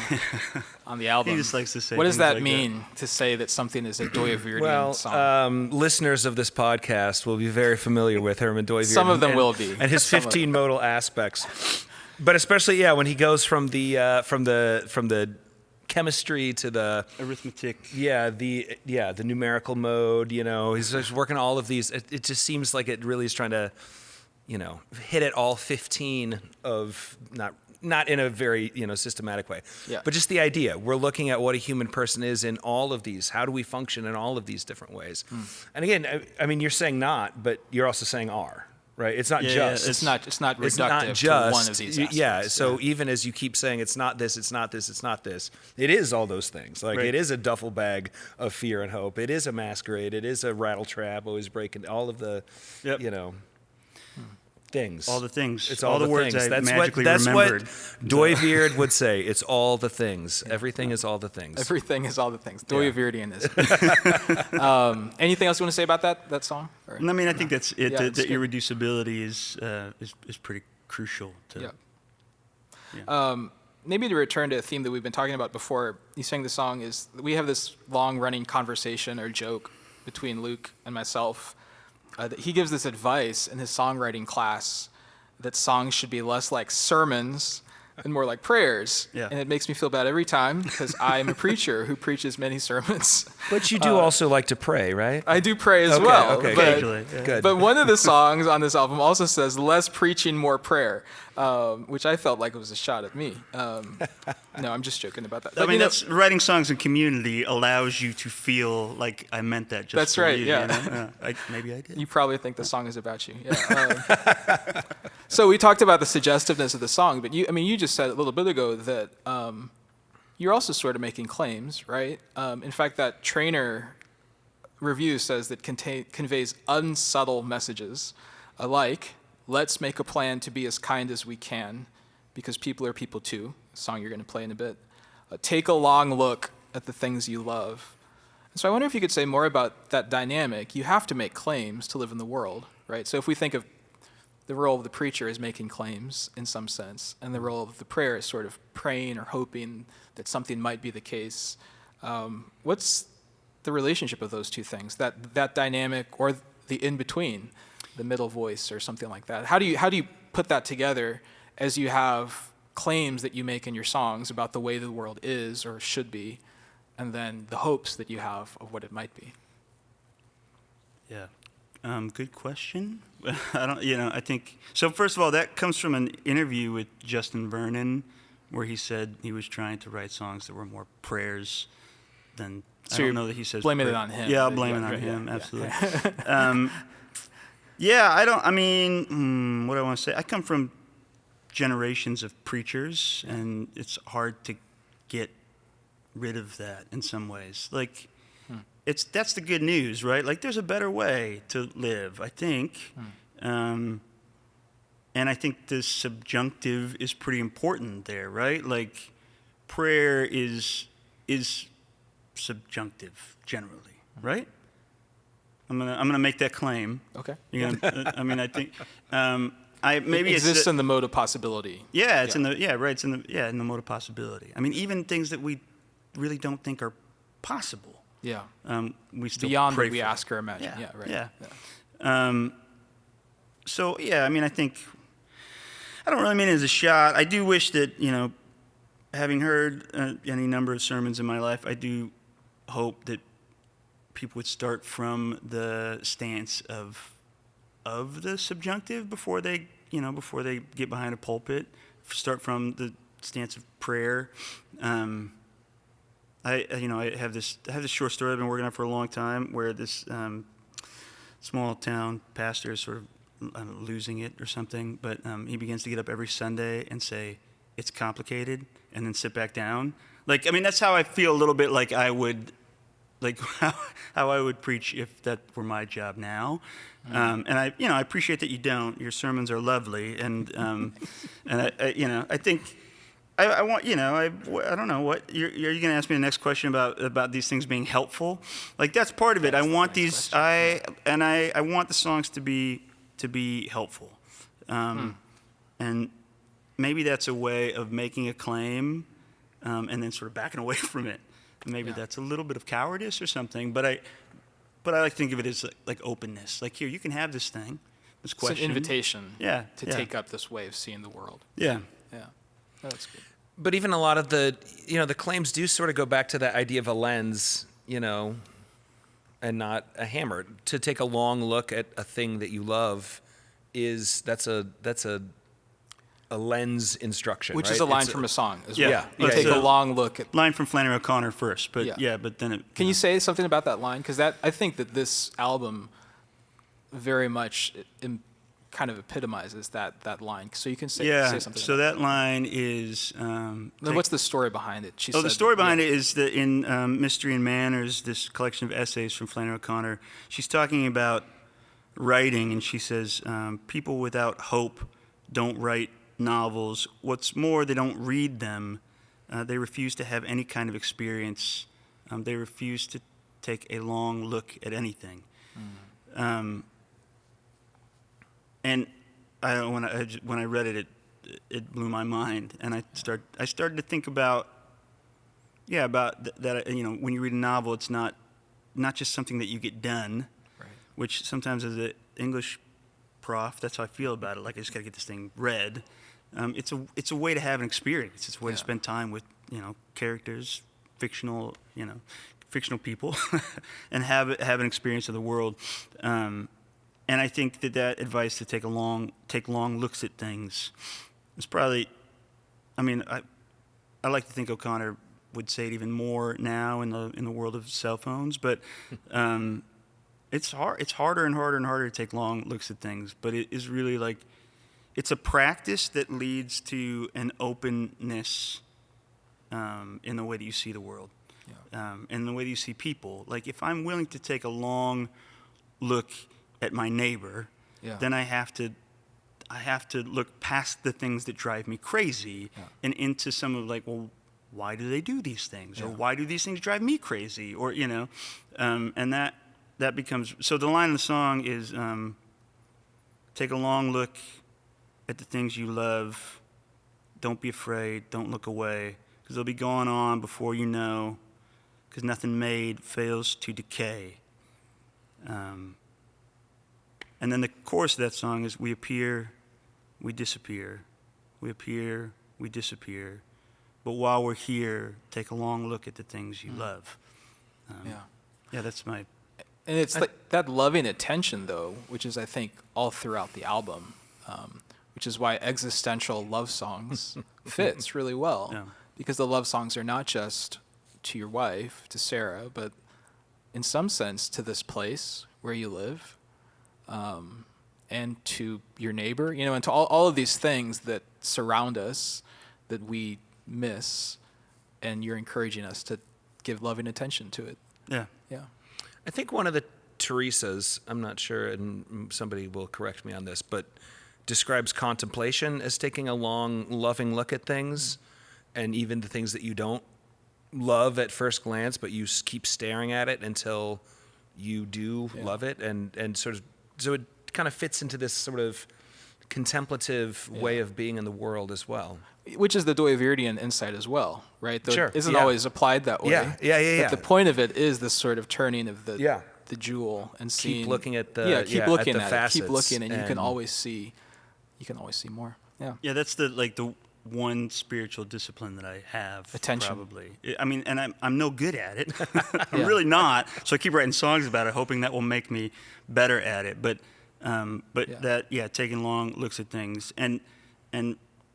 on the album. He just likes to say what does things that like mean, to say that something is a Dooyeweerdian Well, song? listeners of this podcast will be very familiar with Herman Dooyeweerdian. Some of them will be. And his 15 modal aspects. But especially, when he goes from the chemistry to the Arithmetic. the numerical mode, he's just working all of these. It just seems like it really is trying to, hit at all 15 of not in a very systematic way, but just the idea. We're looking at what a human person is in all of these. How do we function in all of these different ways? And again, I mean, you're saying not, but you're also saying are. Right, it's not just. It's not reductive to one of these aspects. So even as you keep saying it's not this, it's not this, it's not this, it is all those things. Like it is a duffel bag of fear and hope. It is a masquerade. It is a rattle trap, always breaking all of the, things. All the things. It's all the words things. I magically that's remembered. What Dooyeweerd would say. It's all the things. Everything is all the things. Everything is all the things. Dooyeweerdian is. Anything else you want to say about that song? Or? I mean, I think that's it. Yeah, the irreducibility is pretty crucial to. Maybe to return to a theme that we've been talking about before, you sang the song, is we have this long-running conversation or joke between Luke and myself. That he gives this advice in his songwriting class that songs should be less like sermons and more like prayers. Yeah. And it makes me feel bad every time because I'm a preacher who preaches many sermons. But you do also like to pray, right? I do pray as well. Okay, but, occasionally, good. But one of the songs on this album also says less preaching, more prayer, which I felt like it was a shot at me. No, I'm just joking about that. But, I mean, that's writing songs in community allows you to feel like I meant that just That's for right, you, yeah. Maybe I did. You probably think the song is about you. Yeah. So we talked about the suggestiveness of the song, but you just said a little bit ago that you're also sort of making claims, right? In fact, that Trainer review says that conveys unsubtle messages, like, let's make a plan to be as kind as we can, because people are people too, a song you're going to play in a bit. Take a long look at the things you love. And so I wonder if you could say more about that dynamic. You have to make claims to live in the world, right? So if we think of the role of the preacher as making claims in some sense, and the role of the prayer is sort of praying or hoping that something might be the case, what's the relationship of those two things, that dynamic or the in-between, the middle voice or something like that? How do you put that together as you have claims that you make in your songs about the way the world is or should be, and then the hopes that you have of what it might be? Yeah. Good question. I think, so first of all, that comes from an interview with Justin Vernon, where he said he was trying to write songs that were more prayers than, So I don't you're know that he says blaming it prayer. on him. Yeah, I'll blame it on him, absolutely. What do I want to say? I come from generations of preachers, and it's hard to get rid of that in some ways. Like, that's the good news, right? Like, there's a better way to live, I think. and I think the subjunctive is pretty important there, right? Like, prayer is subjunctive generally, right? I'm gonna make that claim. Okay. You're gonna, I mean, I think maybe it exists it's in the mode of possibility. yeah, it's in the right, it's in the mode of possibility. I mean, even things that we really don't think are possible. Yeah. We still Beyond pray what we for. ask or imagine. Yeah. Right. Yeah. So yeah, I mean, I think I don't really mean it as a shot. I do wish that, having heard any number of sermons in my life, I do hope that people would start from the stance of the subjunctive before they get behind a pulpit. Start from the stance of prayer. I have this short story I've been working on for a long time, where this small town pastor is sort of losing it or something, but he begins to get up every Sunday and say, "It's complicated," and then sit back down. Like, I mean, that's how I feel a little bit like I would, like how I would preach if that were my job now. And I appreciate that you don't. Your sermons are lovely, and I think I want, I don't know what are you going to ask me the next question about these things being helpful? Like, that's part of it. I want these I want the songs to be helpful, and maybe that's a way of making a claim, and then sort of backing away from it. Maybe that's a little bit of cowardice or something, but I like to think of it as like openness. Like, here, you can have this thing, this question. It's an invitation. To take up this way of seeing the world. Yeah. Yeah. Oh, that's good. But even a lot of the claims do sort of go back to that idea of a lens, and not a hammer. To take a long look at a thing that you love that's a lens instruction, Which right? is a line from a song as Yeah. well. Yeah. You take So- a long look at. Line from Flannery O'Connor first, but Yeah. but then it. Can you say something about that line? Because I think that this album very much kind of epitomizes that line. So you can say something. So about that line is. Then what's the story behind it? The story behind it is that in Mystery and Manners, this collection of essays from Flannery O'Connor, she's talking about writing, and she says, people without hope don't write novels. What's more, they don't read them. They refuse to have any kind of experience. They refuse to take a long look at anything. And when I read it, it blew my mind, and I started to think about that. When you read a novel, it's not just something that you get done, Right. which sometimes as an English prof, that's how I feel about it. Like, I just got to get this thing read. It's a way to have an experience. It's a way to spend time with characters, fictional people, and have an experience of the world. And I think that advice to take long looks at things is probably, I like to think O'Connor would say it even more now in the world of cell phones, but it's harder and harder and harder to take long looks at things. But it is really like, it's a practice that leads to an openness in the way that you see the world, and the way that you see people. Like, if I'm willing to take a long look at my neighbor, then I have to look past the things that drive me crazy and into some of, like, well, why do they do these things, or why do these things drive me crazy, or and that becomes. So the line in the song is, take a long look at the things you love. Don't be afraid. Don't look away, because they'll be going on before you know, because nothing made fails to decay. And then the chorus of that song is, we appear, we disappear. We appear, we disappear. But while we're here, take a long look at the things you love. Yeah, that's my... And it's like that loving attention, though, which is, I think, all throughout the album, which is why existential love songs fits really well. Yeah. Because the love songs are not just to your wife, to Sarah, but in some sense to this place where you live, and to your neighbor, and to all of these things that surround us that we miss, and you're encouraging us to give loving attention to it. Yeah. Yeah. I think one of the Teresas, I'm not sure, and somebody will correct me on this, but describes contemplation as taking a long, loving look at things, and even the things that you don't love at first glance, but you keep staring at it until you do love it, and sort of, so it kind of fits into this sort of contemplative way of being in the world as well. Which is the Dooyeweerdian insight as well, right? Though Sure. it isn't always applied that way. Yeah. But the point of it is this sort of turning of the jewel and seeing. Keep looking at the keep looking at the at facets, it. Keep looking, and you can always see more. Yeah. Yeah, that's the one spiritual discipline that I have. Attention. Probably. I mean, and I'm no good at it. I'm really not. So I keep writing songs about it, hoping that will make me better at it. But taking long looks at things and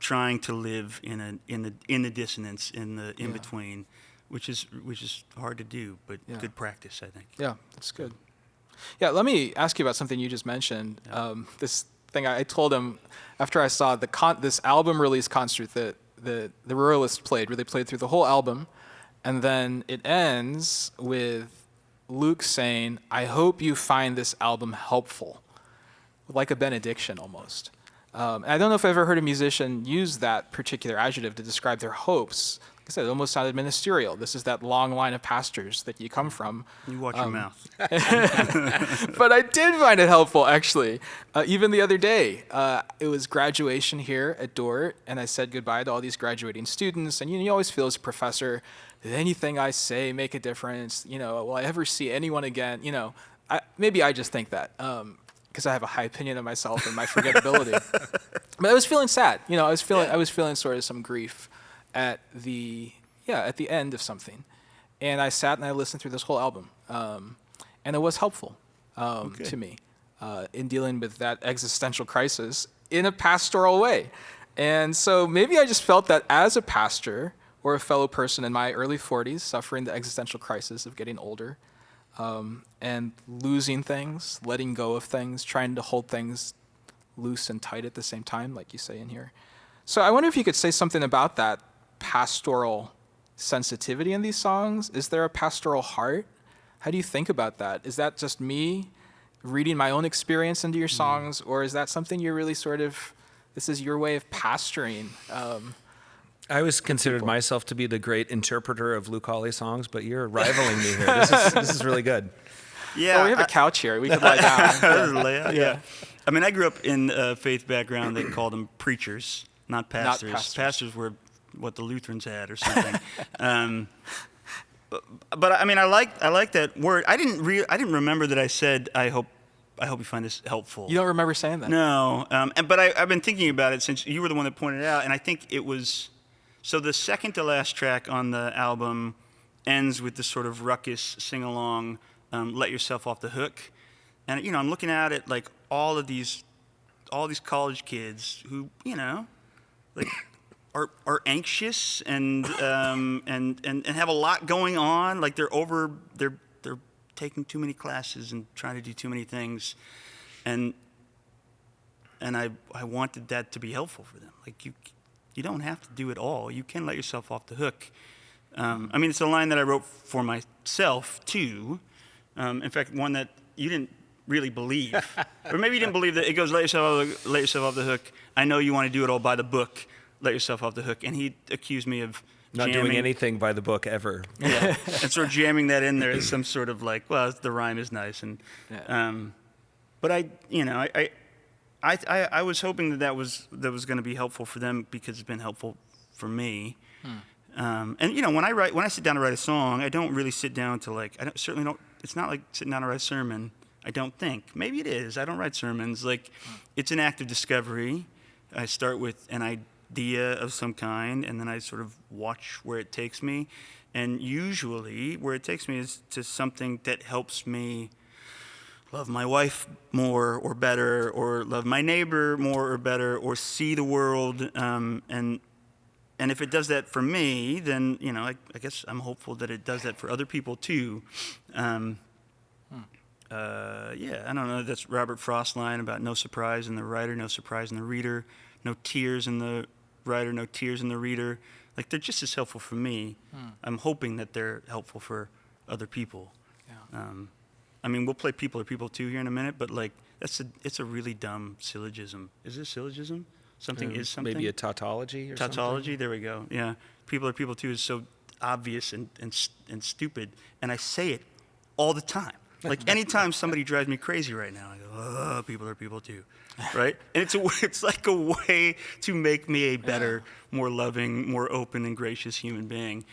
trying to live in the dissonance, in the in between, which is hard to do, but good practice, I think. Yeah, that's good. Yeah, let me ask you about something you just mentioned. This thing I told him after I saw this album release concert that the Ruralists played, where they played through the whole album, and then it ends with Luke saying, "I hope you find this album helpful," like a benediction almost. And I don't know if I've ever heard a musician use that particular adjective to describe their hopes. Like I said, it almost sounded ministerial. This is that long line of pastors that you come from. You watch your mouth. But I did find it helpful, actually. Even the other day, it was graduation here at Dordt, and I said goodbye to all these graduating students. And you always feel as a professor, did anything I say make a difference? Will I ever see anyone again? Maybe I just think that. Because I have a high opinion of myself and my forgettability. But I was feeling sad. I was feeling sort of some grief at the end of something. And I sat and I listened through this whole album. And it was helpful to me in dealing with that existential crisis in a pastoral way. And so maybe I just felt that as a pastor or a fellow person in my early 40s suffering the existential crisis of getting older, and losing things, letting go of things, trying to hold things loose and tight at the same time, like you say in here. So I wonder if you could say something about that pastoral sensitivity in these songs. Is there a pastoral heart? How do you think about that? Is that just me reading my own experience into your songs, or is that something you're really this is your way of pastoring? I always considered myself to be the great interpreter of Luke Hawley songs, but you're rivaling me here. This is really good. Yeah, well, we have a couch here. We could lie down. Yeah. I mean, I grew up in a faith background that called them preachers, not pastors. Pastors were what the Lutherans had or something. But I mean, I like that word. I didn't remember that I said I hope you find this helpful. You don't remember saying that? No. But I've been thinking about it since you were the one that pointed it out, and I think it was. So the second to last track on the album ends with this sort of ruckus sing-along, "Let Yourself Off the Hook," and I'm looking at it like all these college kids who like are anxious and have a lot going on, like they're taking too many classes and trying to do too many things, and I wanted that to be helpful for them, like you don't have to do it all. You can let yourself off the hook. I mean, it's a line that I wrote for myself, too. In fact, one that you didn't really believe. Or maybe you didn't believe that it goes, let yourself off the hook. I know you want to do it all by the book. Let yourself off the hook. And he accused me of not doing anything by the book ever. Yeah. And sort of jamming that in there as some sort of like, well, the rhyme is nice. And but I was hoping that was going to be helpful for them because it's been helpful for me. And when I sit down to write a song, I don't really sit down to certainly don't. It's not like sitting down to write a sermon. I don't think. Maybe it is. I don't write sermons. It's an act of discovery. I start with an idea of some kind, and then I sort of watch where it takes me. And usually, where it takes me is to something that helps me love my wife more or better, or love my neighbor more or better, or see the world. And if it does that for me, then I guess I'm hopeful that it does that for other people too. I don't know. That's Robert Frost's line about no surprise in the writer, no surprise in the reader, no tears in the writer, no tears in the reader. They're just as helpful for me. I'm hoping that they're helpful for other people. Yeah. I mean, we'll play People Are People too here in a minute, but it's a really dumb syllogism. Is it a syllogism? Something is something. Maybe a tautology or Tautology. There we go. Yeah, people are people too is so obvious and stupid, and I say it all the time. Like anytime somebody drives me crazy right now, I go, "Oh, people are people too," right? And it's like a way to make me a better, more loving, more open and gracious human being.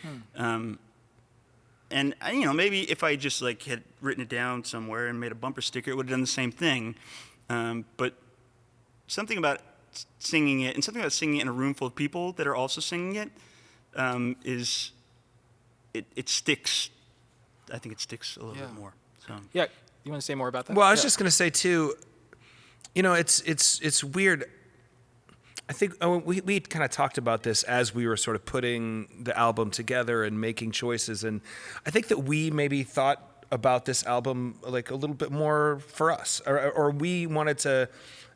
And maybe if I just like had written it down somewhere and made a bumper sticker, it would have done the same thing. But something about singing it, and something about singing it in a room full of people that are also singing it, it sticks. I think it sticks a little bit more. So. Yeah, you want to say more about that? Well, I was just going to say too. It's weird. I think we kind of talked about this as we were sort of putting the album together and making choices, and I think that we maybe thought about this album like a little bit more for us, or we wanted to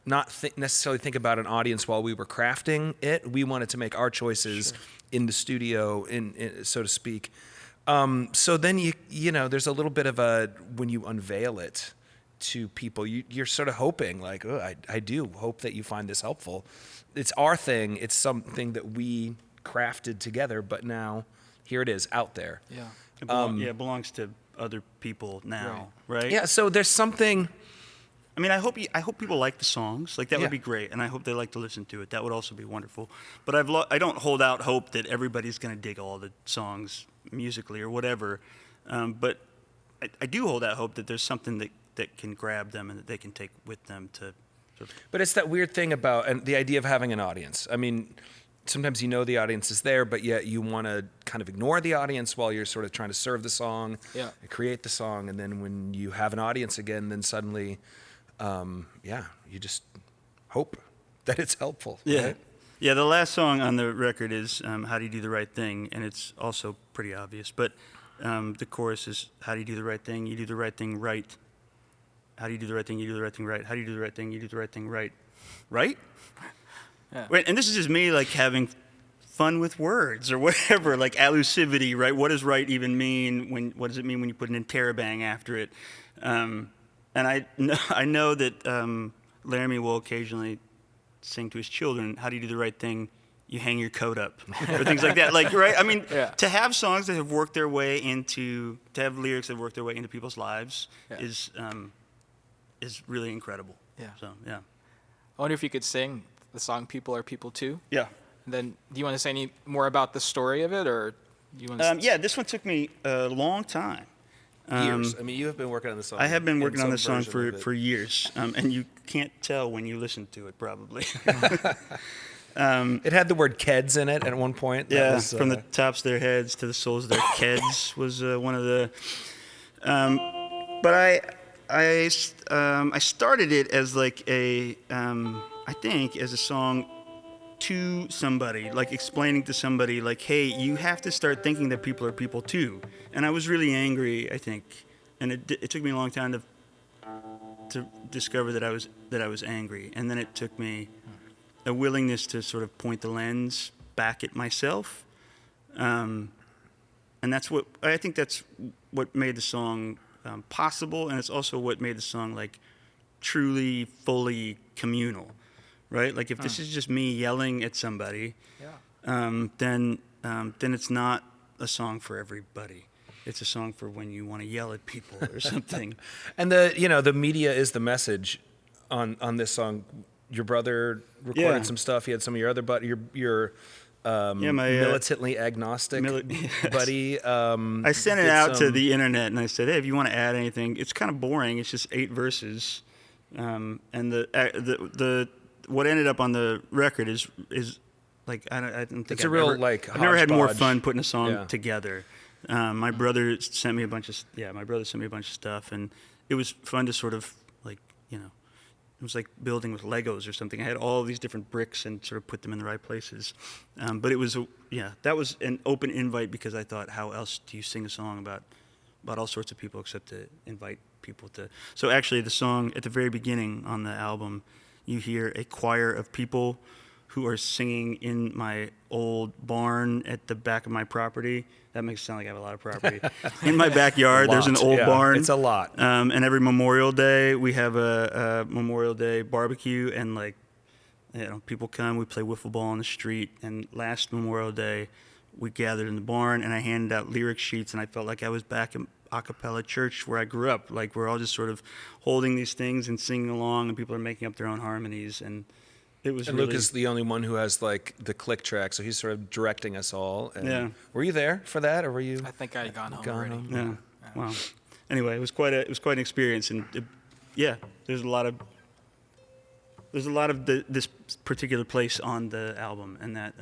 not necessarily think about an audience while we were crafting it. We wanted to make our choices in the studio, in so to speak. So then there's a little bit of when you unveil it to people, you're sort of hoping like, oh, I do hope that you find this helpful. It's our thing. It's something that we crafted together, but now here it is out there. Yeah. It belongs to other people now, right? Yeah. So there's something. I mean, I hope people like the songs. Like that would be great, and I hope they like to listen to it. That would also be wonderful. But I don't hold out hope that everybody's going to dig all the songs musically or whatever. But I do hold out hope that there's something that can grab them and that they can take with them to. But it's that weird thing about and the idea of having an audience. I mean, sometimes the audience is there, but yet you want to kind of ignore the audience while you're sort of trying to serve the song, create the song, and then when you have an audience again, then suddenly, you just hope that it's helpful. Yeah. Right? Yeah, the last song on the record is How Do You Do the Right Thing, and it's also pretty obvious. But the chorus is, how do you do the right thing? You do the right thing right. How do you do the right thing? You do the right thing right. How do you do the right thing? You do the right thing right. Right? Yeah. Right, and this is just me like having fun with words or whatever, like allusivity, right? What does right even mean? What does it mean when you put an interrobang after it? And I know that Laramie will occasionally sing to his children, how do you do the right thing? You hang your coat up, or things like that. Like, right? I mean, to have songs that have worked their way to have lyrics that have worked their way into people's lives is really incredible. Yeah. So, yeah. I wonder if you could sing the song "People Are People Too." Yeah. And then, do you want to say any more about the story of it, or you want to? Yeah, this one took me a long time. Years. I mean, you have been working on this song. I have been working on this song for years, and you can't tell when you listen to it, probably. It had the word "keds" in it at one point. That was, from the tops of their heads to the soles of their keds was one of the. But I started it as like I think as a song to somebody, like explaining to somebody, like, hey, you have to start thinking that people are people too. And I was really angry, I think, and it took me a long time to discover that I was angry, and then it took me a willingness to sort of point the lens back at myself, and that's what made the song possible, and it's also what made the song like truly, fully communal. Right? Like if this is just me yelling at somebody, then it's not a song for everybody. It's a song for when you want to yell at people or something. And the media is the message on this song. Your brother recorded some stuff. He had some of your other your militantly agnostic buddy. I sent it out to the internet and I said, hey, if you want to add anything, it's kind of boring. It's just 8 verses, and the what ended up on the record is like I don't think I've never had more fun putting a song together. My brother sent me a bunch of stuff, and it was fun to sort of like it was like building with Legos or something. I had all these different bricks and sort of put them in the right places. But it was that was an open invite because I thought, how else do you sing a song about all sorts of people except to invite people to? So actually, the song at the very beginning on the album, you hear a choir of people who are singing in my old barn at the back of my property. That makes it sound like I have a lot of property. In my backyard, there's an old barn. It's a lot. And every Memorial Day, we have a Memorial Day barbecue, and like, people come, we play wiffle ball on the street. And last Memorial Day, we gathered in the barn, and I handed out lyric sheets, and I felt like I was back in a cappella church where I grew up. Like, we're all just sort of holding these things and singing along, and people are making up their own harmonies, and it was. And really, Luke is the only one who has like the click track, so he's sort of directing us all. And Yeah. Were you there for that, or were you? I think I had gone home Gone already. home. Yeah. Wow. Anyway, it was quite an experience, and there's a lot of this particular place on the album, and that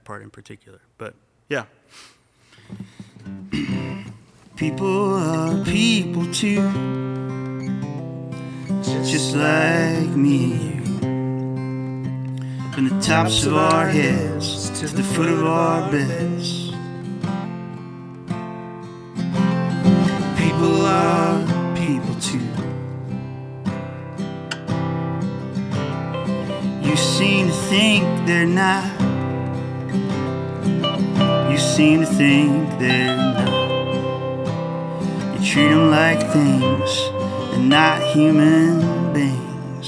part in particular. But yeah. People are people too, just like me and you. From the tops of our heads to the foot of our beds. People are people too. You seem to think they're not. You seem to think they're not. You treat them like things and not human beings.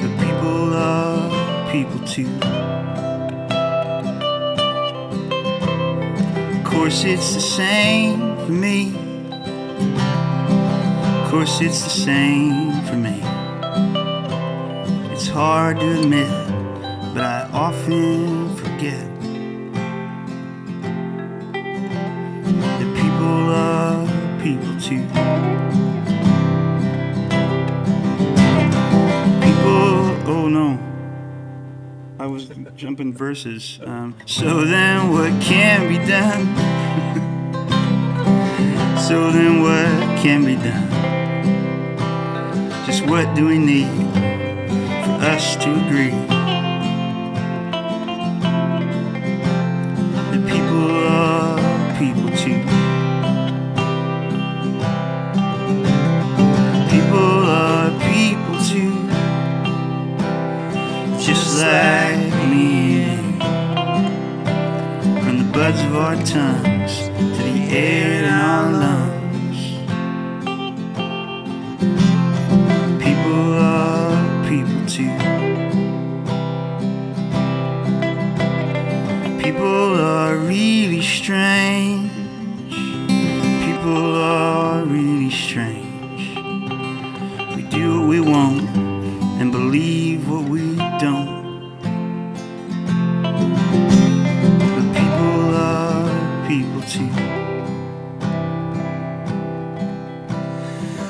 But people are people too. Of course it's the same for me. Of course it's the same for me. It's hard to admit, but I often forget that people are people too. People, oh no, I was jumping verses. So then what can be done? So then what can be done? Just what do we need for us to agree? That people are people too. People are people too, just like me and you. From the buds of our tongues to the air in our lungs. People are people too. People are really strange. People are really strange. We do what we want and believe what we don't. But people are people too.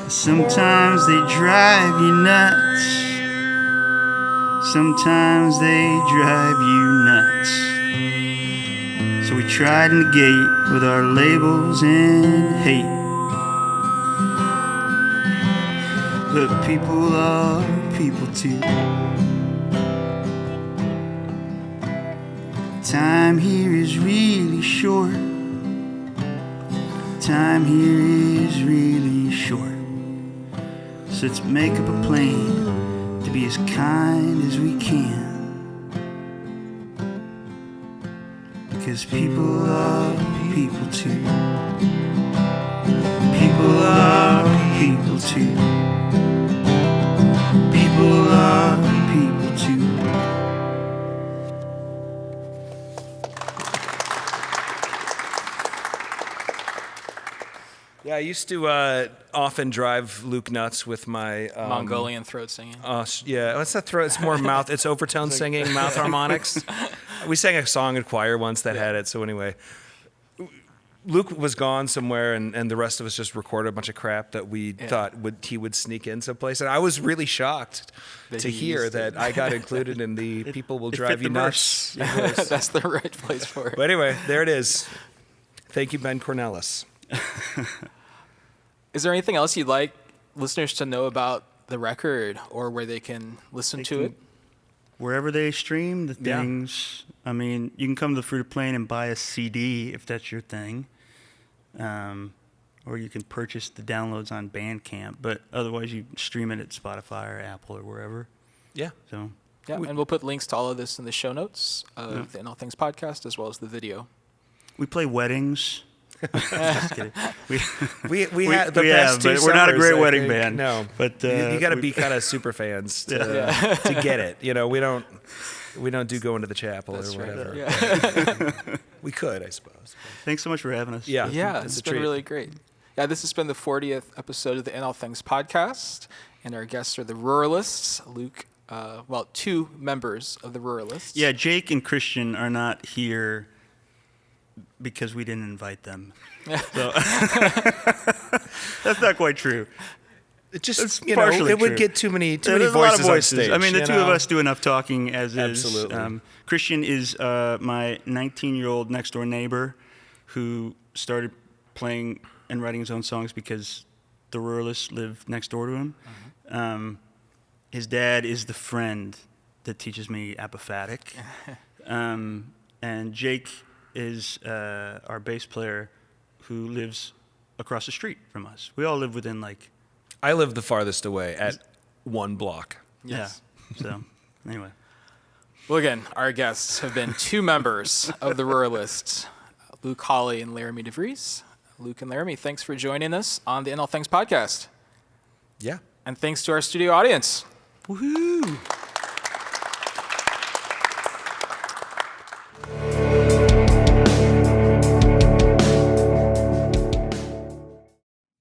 Sometimes they drive you nuts. Sometimes they drive you nuts. So we try to negate with our labels and hate. But people are people too. Time here is really short. Time here is really short. So let's make up a plan to be as kind as we can. Because people are people too. People are people too. People are people too. Yeah, I used to often drive Luke nuts with my Mongolian throat singing. Yeah, it's not throat. It's more mouth. It's overtone singing, mouth harmonics. We sang a song in choir once that had it. So anyway, Luke was gone somewhere, and the rest of us just recorded a bunch of crap that we thought he would sneak in someplace. And I was really shocked to hear that I got included in the "People Will Drive You Nuts." That's the right place for it. But anyway, there it is. Thank you, Ben Cornelis. Is there anything else you'd like listeners to know about the record or where they can listen to it? Wherever they stream the things. I mean, you can come to the Fruit of Plain and buy a CD if that's your thing. or you can purchase the downloads on Bandcamp. But otherwise, you stream it at Spotify or Apple or wherever. Yeah. So Yeah, and we'll put links to all of this in the show notes of the In All Things podcast, as well as the video. we play weddings. Just kidding. We had the we past have, two but we're not a summers, great I wedding think. band. No, but you got to we- be kind of super fans to get it. You know, we don't do going to the chapel That's or right. whatever. Yeah, We could, I suppose. Thanks so much for having us. Yeah, yeah, it's it's a been treat. really great. Yeah, this has been the 40th episode of the In All Things podcast, and our guests are the Ruralists, Luke. Well, two members of the Ruralists. Yeah, Jake and Christian are not here because we didn't invite them. So that's not quite true. It just It's you know partially it would true. get too many There's a lot of voices on stage. I mean, the you two of know? us do enough talking as is. Absolutely. Christian is my 19-year-old next door neighbor who started playing and writing his own songs because the Ruralists live next door to him. His dad is the friend that teaches me apophatic. And Jake is our bass player who lives across the street from us. We all live within like, I live the farthest away at 1 block. Yes. yeah. So anyway. Well, again, our guests have been two members of the Ruralists, Luke Hawley and Laramie DeVries. Luke and Laramie, thanks for joining us on the In All Things podcast. Yeah. And thanks to our studio audience. Woohoo!